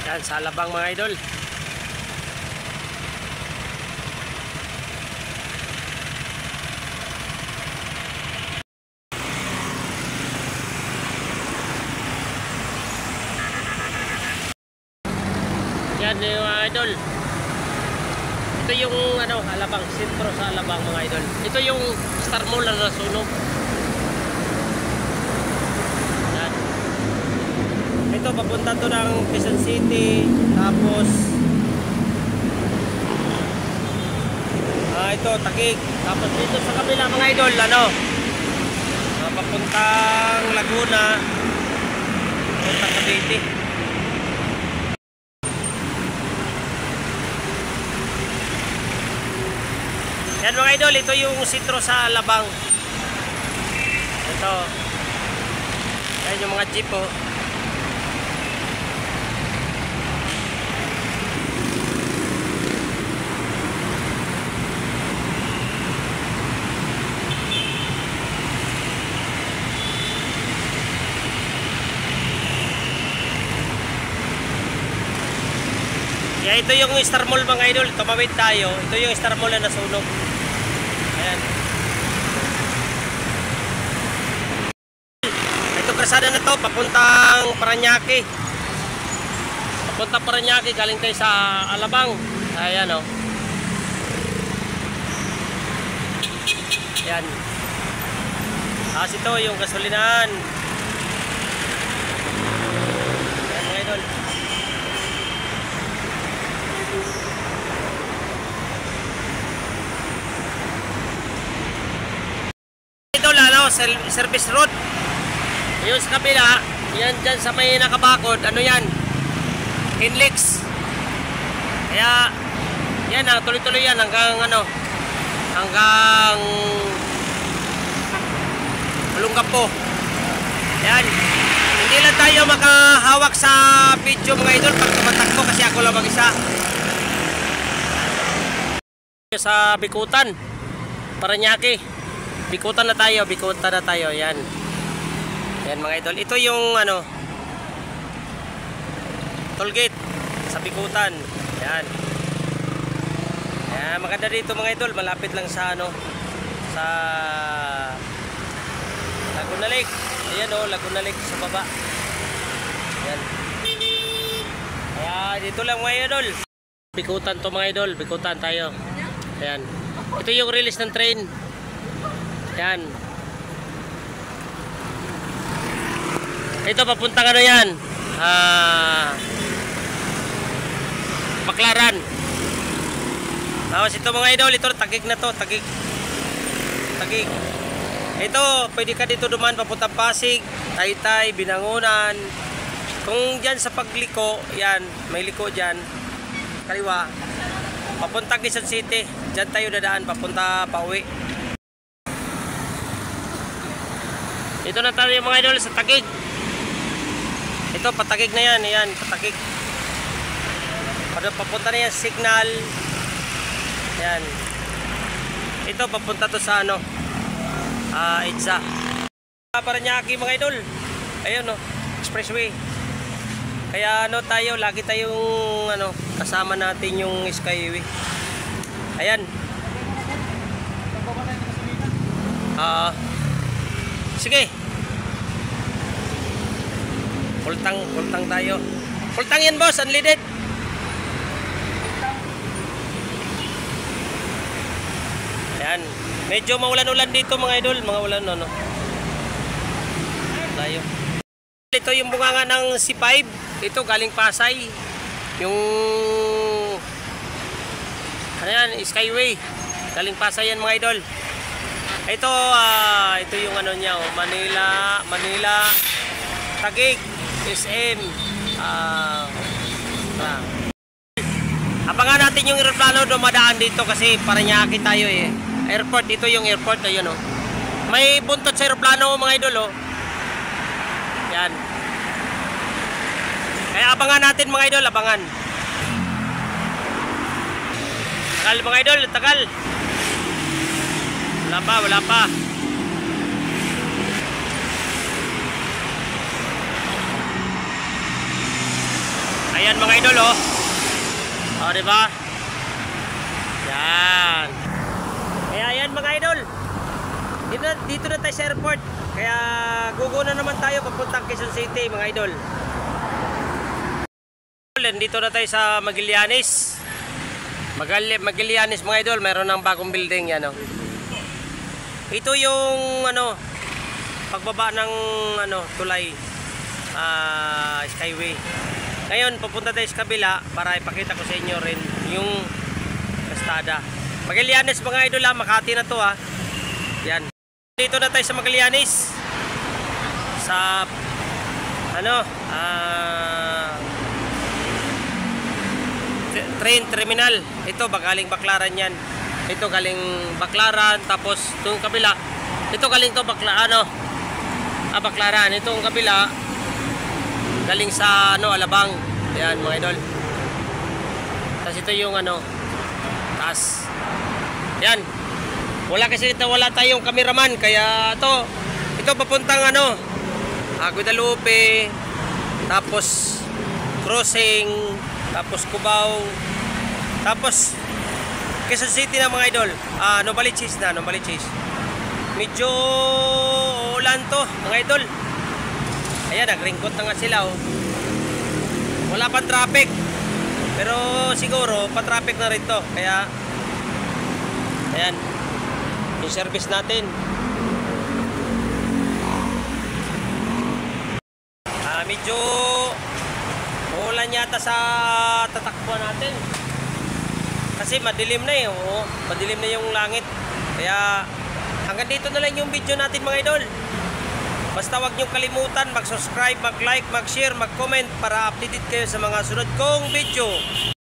Yan, sa Alabang mga idol. Yan yung mga idol. Ito yung ano, Alabang, sentro sa Alabang mga idol. Ito yung Star Mall na nasunog. Yan. Ito papunta to ng Quezon City. Tapos ito Taguig. Tapos dito sa kabila mga idol, ano, papuntang Laguna, papuntang Cavite. Yan mga idol, ito yung sentro sa Alabang. Ito. Yan yung mga jeep oh. Yan, ito yung Star Mall mga idol. Tumawid tayo. Ito yung Star Mall na nasunog. Ayan. Ito krasada na to, papuntang Paranaque. Papuntang Paranaque, galing tayo sa Alabang. Ayan o. Ayan. Tapos ito yung gasolinahan. Ayan mga idol. Service road. Ayun sa kabila, yan dyan sa may nakabakod, ano yan, Inlex. Kaya yan, tuloy-tuloy yan hanggang ano, hanggang Olongapo. Yan, hindi lang tayo makahawak sa video mga idol pag tumatakbo kasi ako lang mag-isa. Sa Bikutan, Paranaque. Bikutan na tayo, yan. Yan mga idol. Ito yung ano, toll gate sa Bikutan. Yan. Yan, maganda dito mga idol, malapit lang sa ano, sa Laguna Lake. Ayan oh, Laguna Lake sa baba. Yan. Kaya dito lang mga idol. Bikutan to mga idol, Bikutan tayo. Ayan. Ito yung release ng train. Yan. Ito papuntang ano yan, Baclaran. Tapos ito mga idol, ito Taguig na to, Taguig. Ito pwede ka dito dumaan papuntang Pasig, Taytay, Binangonan. Kung dyan sa pagliko, yan, may liko dyan kaliwa, papuntang Quezon City. Dyan tayo dadaan papunta pauwi. Ito na tayo mga idol sa Taguig. Ito patagig na yan, ayan, patagig. Papunta na yan Signal. Ayan. Ito papunta to sa ano, Edsa. Paranaque mga idol. Ayun oh, expressway. Kaya ano tayo, lagi tayong ano, kasama natin yung Skyway. Ayan. Sige. Pultang tayo. Pultang yan boss, unleaded. Ayan. Medyo maulan-ulan dito mga idol, mga ulan no. Tayo. Ito yung bunganga ng C5. Ito galing Pasay. Yung ano yan, Skyway. Galing Pasay yan mga idol. Ito ito yung ano niya, oh, Manila, Taguig, SM. Abangan natin yung eroplano dumadaan dito kasi Paranaque tayo eh. Airport, ito yung airport, ayun oh. May buntot sa eroplano mga idol oh. Yan. Kaya abangan natin mga idol, abangan. Tagal mga idol, tagal. Wala pa. Ayan mga idol, oh. Oh, di ba? Yan. Kaya yan mga idol. Dito na tayo sa airport. Kaya gugo na naman tayo papuntang Quezon City mga idol. Dito na tayo sa Magallanes. Magallanes mga idol, meron ng bagong building yan, oh. Ito yung pagbaba ng tulay, skyway. Ngayon pupunta tayo sa kabila para ipakita ko sa inyo rin yung Castada. Magallanes mga idol, Makati na to, yan. Dito na tayo sa Magallanes, sa train terminal. Ito galing Baclaran yan. Ito galing Baclaran, tapos itong kabila, ito galing to Baclaran. Itong kabila galing sa Alabang. Ayan mga idol. Tapos ito yung taas. Yan. Wala tayong cameraman, kaya ito papuntang Guadalupe, tapos crossing, tapos Cubao, tapos Quezon City na mga idol. Novaliches. Medyo ulan to mga idol. Ayan, nagringkot na nga sila, oh. Wala pang traffic, pero siguro pa-traffic na rin to. Kaya ayan yung service natin. Medyo ulan yata sa tatakbuhan natin kasi madilim na, oh. Madilim na yung langit. Kaya hanggang dito na lang yung video natin mga idol. Basta wag niyong kalimutan mag-subscribe, mag-like, mag-share, mag-comment para updated kayo sa mga sunod kong video.